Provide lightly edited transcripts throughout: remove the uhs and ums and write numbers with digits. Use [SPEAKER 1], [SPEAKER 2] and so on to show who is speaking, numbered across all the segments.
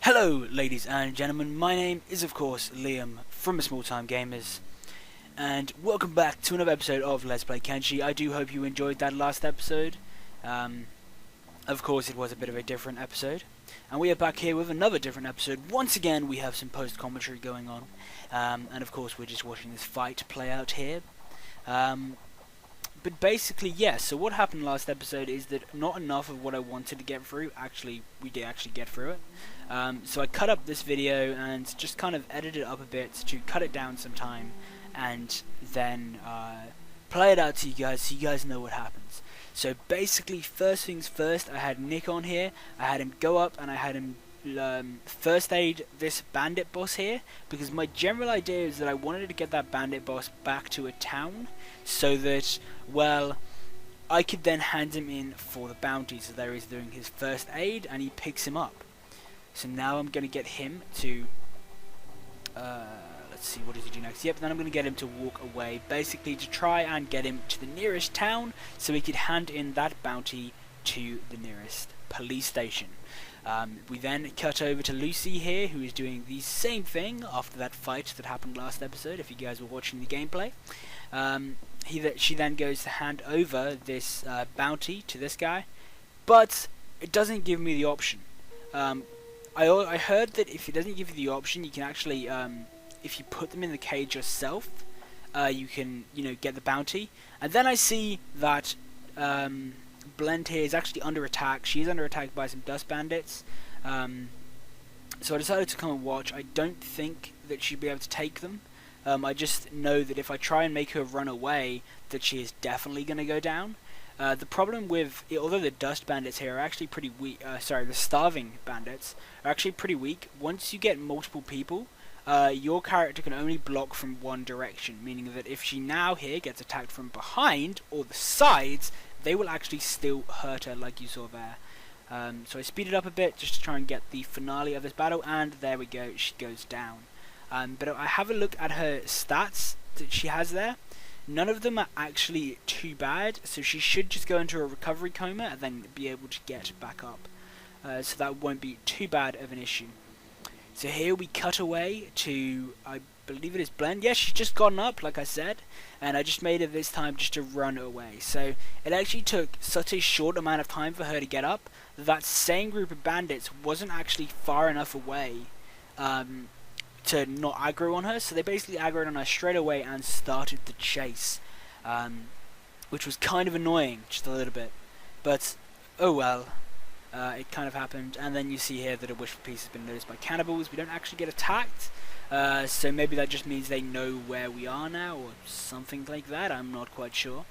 [SPEAKER 1] Hello ladies and gentlemen, my name is of course Liam from Small Time Gamers, and welcome back to another episode of Let's Play Kenshi. I do hope you enjoyed that last episode. Of course it was a bit of a different episode, and we are back here with another different episode. Once again we have some post-commentary going on, and of course we're just watching this fight play out here. But basically, yes, so what happened last episode is that not enough of what I wanted to get through, we did actually get through it. So I cut up this video and just kind of edited it up a bit to cut it down some time, and then play it out to you guys so you guys know what happens. So basically, first things first, I had Nick on here, I had him go up and I had him first aid this bandit boss here, because my general idea is that I wanted to get that bandit boss back to a town so that, well, I could then hand him in for the bounty. So there he's doing his first aid and he picks him up. So now I'm going to get him to let's see, what does he do next? Yep, then I'm going to get him to walk away, basically to try and get him to the nearest town so he could hand in that bounty to the nearest police station. We then cut over to Lucy here, who is doing the same thing after that fight that happened last episode, if you guys were watching the gameplay. She then goes to hand over this bounty to this guy, but it doesn't give me the option. I heard that if it doesn't give you the option, you can actually, if you put them in the cage yourself, you can, get the bounty. And then I see that Blend here is actually under attack. She is under attack by some dust bandits. So I decided to come and watch. I don't think that she'll be able to take them. I just know that if I try and make her run away, that she is definitely going to go down. The problem with, although the dust bandits here are actually pretty weak, the starving bandits are actually pretty weak. Once you get multiple people, your character can only block from one direction, meaning that if she now here gets attacked from behind or the sides, they will actually still hurt her, like you saw there. So I speeded up a bit just to try and get the finale of this battle, and there we go, she goes down. But I have a look at her stats that she has there. None of them are actually too bad, so she should just go into a recovery coma and then be able to get back up. So that won't be too bad of an issue. So here we cut away to, I believe it is Blend. Yeah, she's just gotten up, like I said, and I just made it this time just to run away. So it actually took such a short amount of time for her to get up. That same group of bandits wasn't actually far enough away to not aggro on her, so they basically aggroed on her straight away and started the chase, which was kind of annoying, just a little bit, but oh well, it kind of happened. And then you see here that a wish for peace has been noticed by cannibals. We don't actually get attacked, so maybe that just means they know where we are now, or something like that, I'm not quite sure.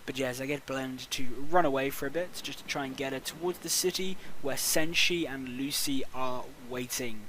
[SPEAKER 1] But yes, I get Blend to run away for a bit, just to try and get her towards the city where Kenshi and Lucy are waiting,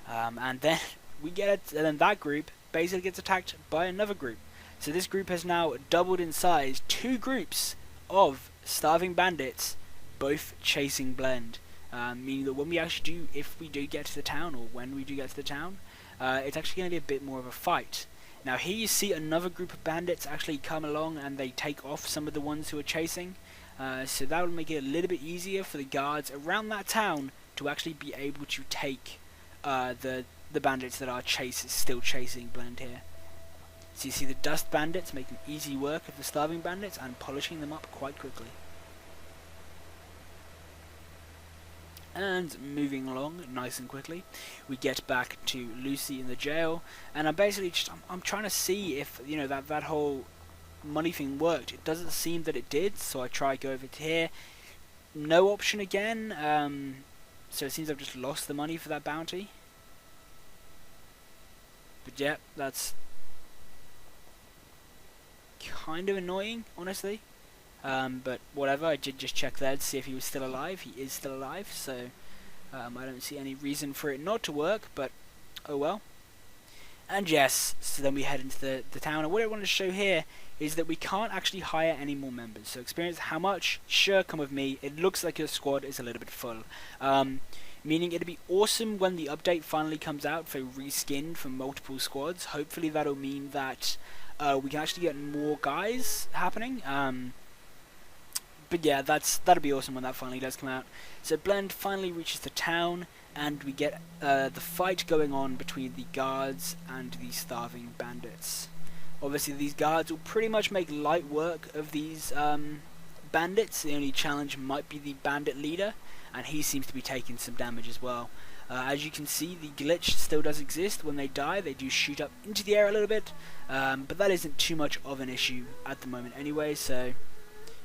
[SPEAKER 1] and then we get it, and then that group basically gets attacked by another group. So this group has now doubled in size. Two groups of starving bandits, both chasing Blend. Meaning that when we actually do, if we do get to the town, or when we do get to the town, it's actually going to be a bit more of a fight. Now here you see another group of bandits actually come along and they take off some of the ones who are chasing. So that will make it a little bit easier for the guards around that town to actually be able to take the bandits that are still chasing Blend here. So you see the dust bandits making easy work of the starving bandits and polishing them up quite quickly. And moving along nice and quickly, we get back to Lucy in the jail, and I'm basically just I'm trying to see if that whole money thing worked. It doesn't seem that it did, so I try go over to here. No option again. So it seems I've just lost the money for that bounty. But yeah, that's kind of annoying, honestly. But whatever, I did just check there to see if he was still alive. He is still alive, so I don't see any reason for it not to work, but oh well. And yes, so then we head into the town, and what I want to show here is that we can't actually hire any more members. So experience how much? Sure, come with me. It looks like your squad is a little bit full. Meaning it'd be awesome when the update finally comes out for reskin for multiple squads. Hopefully that'll mean that we can actually get more guys happening. But yeah, that'll be awesome when that finally does come out. So Blend finally reaches the town, and we get the fight going on between the guards and the starving bandits. Obviously, these guards will pretty much make light work of these bandits. The only challenge might be the bandit leader, and he seems to be taking some damage as well. As you can see, the glitch still does exist. When they die, they do shoot up into the air a little bit, but that isn't too much of an issue at the moment anyway, so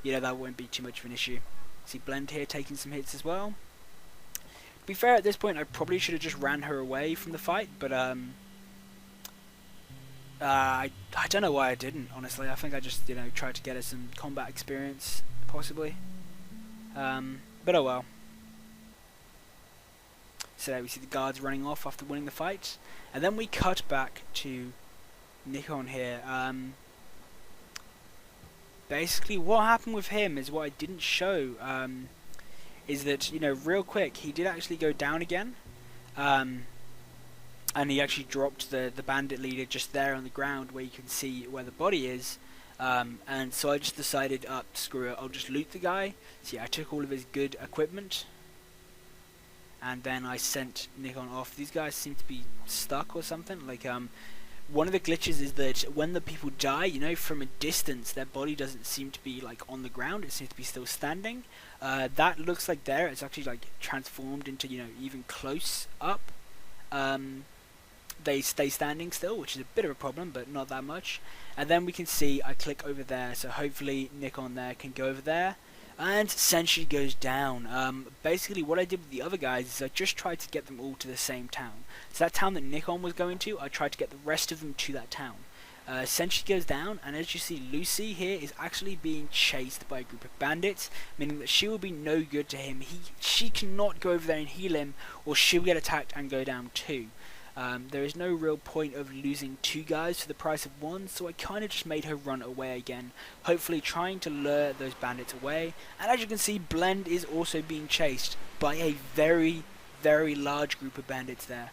[SPEAKER 1] that won't be too much of an issue. See Blend here taking some hits as well. To be fair, at this point I probably should have just ran her away from the fight, but I don't know why I didn't, honestly. I think I just tried to get her some combat experience, possibly. But oh well. So there we see the guards running off after winning the fight, and then we cut back to Nikon here. Basically what happened with him is what I didn't show, is that, real quick, he did actually go down again, and he actually dropped the bandit leader just there on the ground where you can see where the body is, and so I just decided, screw it, I'll just loot the guy. See, I took all of his good equipment, and then I sent Nikon off. These guys seem to be stuck or something, like, one of the glitches is that when the people die, from a distance, their body doesn't seem to be like on the ground, it seems to be still standing. That looks like there, it's actually like transformed into, even close up. They stay standing still, which is a bit of a problem, but not that much. And then we can see, I click over there, so hopefully Nikon there can go over there. And Kenshi goes down. Basically what I did with the other guys is I just tried to get them all to the same town. So that town that Nikon was going to, I tried to get the rest of them to that town. Kenshi goes down, and as you see, Lucy here is actually being chased by a group of bandits, meaning that she will be no good to him. She cannot go over there and heal him, or she'll get attacked and go down too. There is no real point of losing two guys for the price of one, so I kind of just made her run away again, hopefully trying to lure those bandits away. And as you can see, Blend is also being chased by a very, very large group of bandits there.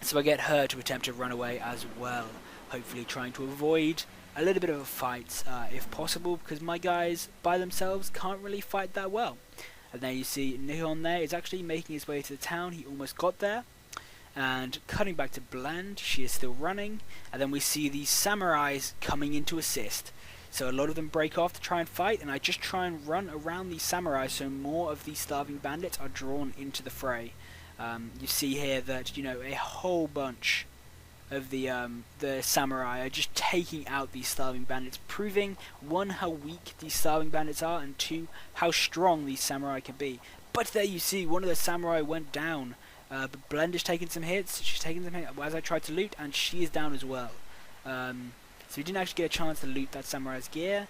[SPEAKER 1] So I get her to attempt to run away as well, hopefully trying to avoid a little bit of a fight if possible, because my guys by themselves can't really fight that well. And there you see Nihon there is actually making his way to the town. He almost got there. And cutting back to Blend, she is still running, and then we see these samurais coming in to assist. So a lot of them break off to try and fight, and I just try and run around these samurai so more of these starving bandits are drawn into the fray. You see here that a whole bunch of the samurai are just taking out these starving bandits, proving one, how weak these starving bandits are, and two, how strong these samurai can be. But there you see one of the samurai went down. But Blend is taking some hits. She's taking some hits as I tried to loot, and she is down as well. So we didn't actually get a chance to loot that samurai's gear.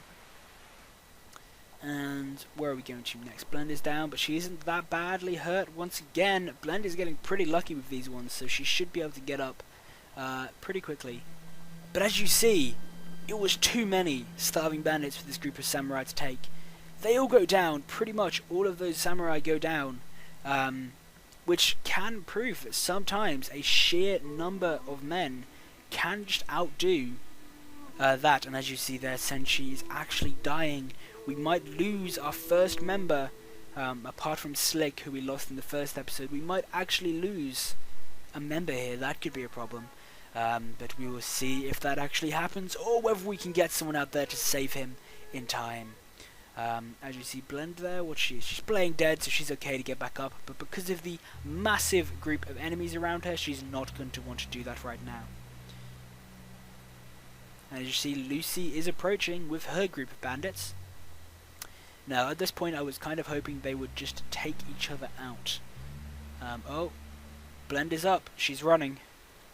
[SPEAKER 1] And where are we going to next? Blend is down, but she isn't that badly hurt. Once again, Blend is getting pretty lucky with these ones, so she should be able to get up pretty quickly. But as you see, it was too many starving bandits for this group of samurai to take. They all go down. Pretty much all of those samurai go down. Which can prove that sometimes a sheer number of men can just outdo that. And as you see there, Kenshi is actually dying. We might lose our first member, apart from Slick, who we lost in the first episode. We might actually lose a member here. That could be a problem. But we will see if that actually happens, or whether we can get someone out there to save him in time. As you see Blend there, she's playing dead, so she's okay to get back up, but because of the massive group of enemies around her, she's not going to want to do that right now. And as you see, Lucy is approaching with her group of bandits. Now at this point I was kind of hoping they would just take each other out. Oh, Blend is up, she's running.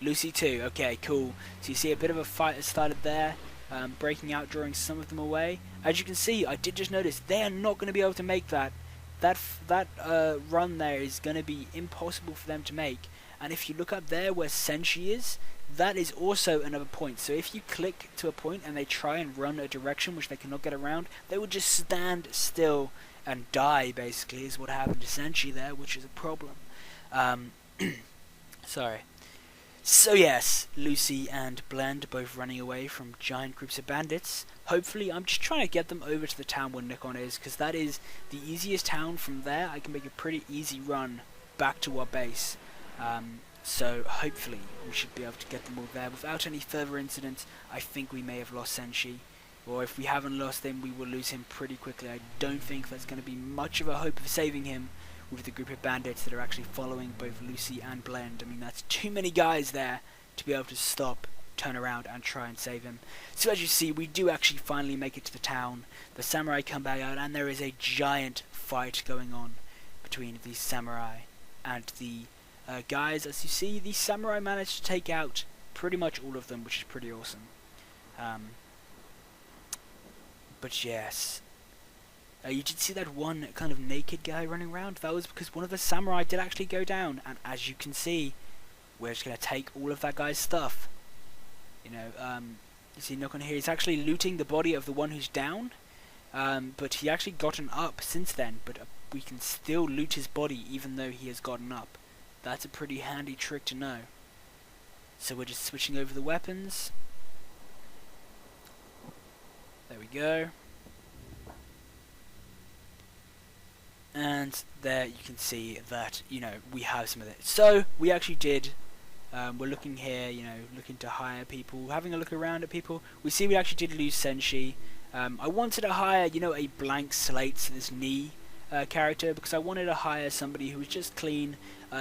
[SPEAKER 1] Lucy too, okay, cool. So you see a bit of a fight has started there. Breaking out, drawing some of them away. As you can see, I did just notice they are not going to be able to make that. That run there is going to be impossible for them to make. And if you look up there where Kenshi is, that is also another point. So if you click to a point and they try and run a direction which they cannot get around, they will just stand still and die, basically, is what happened to Kenshi there, which is a problem. Sorry. So yes, Lucy and Blend both running away from giant groups of bandits. Hopefully, I'm just trying to get them over to the town where Nikon is, because that is the easiest town. From there, I can make a pretty easy run back to our base. So hopefully we should be able to get them all there without any further incidents. I think we may have lost Kenshi, or if we haven't lost him, we will lose him pretty quickly. I don't think there's going to be much of a hope of saving him with the group of bandits that are actually following both Lucy and Blend. I mean, that's too many guys there to be able to stop, turn around and try and save him. So as you see, we do actually finally make it to the town. The samurai come back out and there is a giant fight going on between the samurai and the guys. As you see, the samurai managed to take out pretty much all of them, which is pretty awesome. But yes, you did see that one kind of naked guy running around. That was because one of the samurai did actually go down, and as you can see, we're just going to take all of that guy's stuff. You know, you see, look on here, he's actually looting the body of the one who's down, but he actually gotten up since then, but we can still loot his body even though he has gotten up. That's a pretty handy trick to know. So we're just switching over the weapons. There we go. And there you can see that, you know, we have some of it. So we actually did, we're looking here, you know, looking to hire people, having a look around at people. We see we actually did lose Kenshi. I wanted to hire, you know, a blank slate to this knee character, because I wanted to hire somebody who was just clean,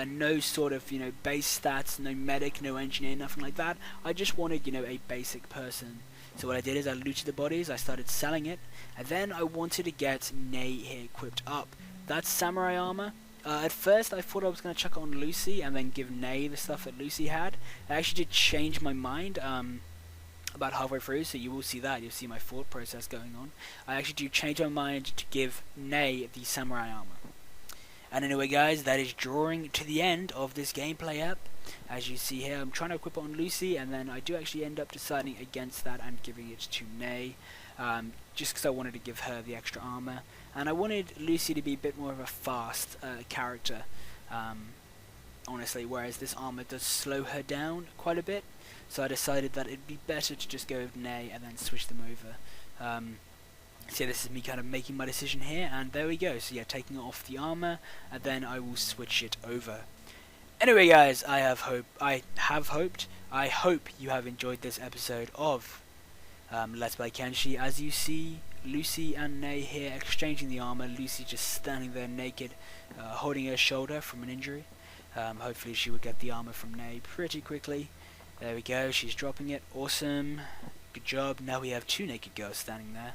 [SPEAKER 1] no sort of, you know, base stats, no medic, no engineer, nothing like that. I just wanted, you know, a basic person. So what I did is I looted the bodies, I started selling it, and then I wanted to get Nei here equipped up. That's samurai armor. At first I thought I was going to chuck it on Lucy and then give Nei the stuff that Lucy had. I actually did change my mind about halfway through, so you will see that. You'll see my thought process going on. I actually do change my mind to give Nei the samurai armor. And anyway guys, that is drawing to the end of this gameplay app. As you see here, I'm trying to equip it on Lucy, and then I do actually end up deciding against that and giving it to Nei, just because I wanted to give her the extra armor. And I wanted Lucy to be a bit more of a fast character, honestly, whereas this armor does slow her down quite a bit. So I decided that it'd be better to just go with Nei and then switch them over. So this is me kind of making my decision here, and there we go. So yeah, taking off the armor, and then I will switch it over. Anyway guys, I hope you have enjoyed this episode of Let's Play Kenshi. As you see, Lucy and Nei here exchanging the armor. Lucy just standing there naked, holding her shoulder from an injury. Hopefully she will get the armor from Nei pretty quickly. There we go, she's dropping it. Awesome, good job. Now we have two naked girls standing there.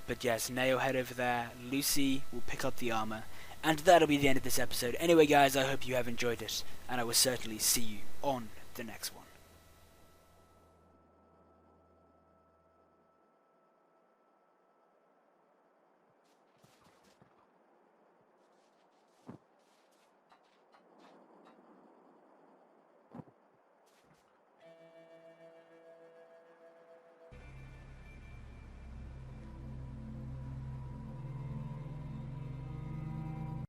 [SPEAKER 1] But yes, Nei will head over there. Lucy will pick up the armor. And that'll be the end of this episode. Anyway guys, I hope you have enjoyed it, and I will certainly see you on the next one.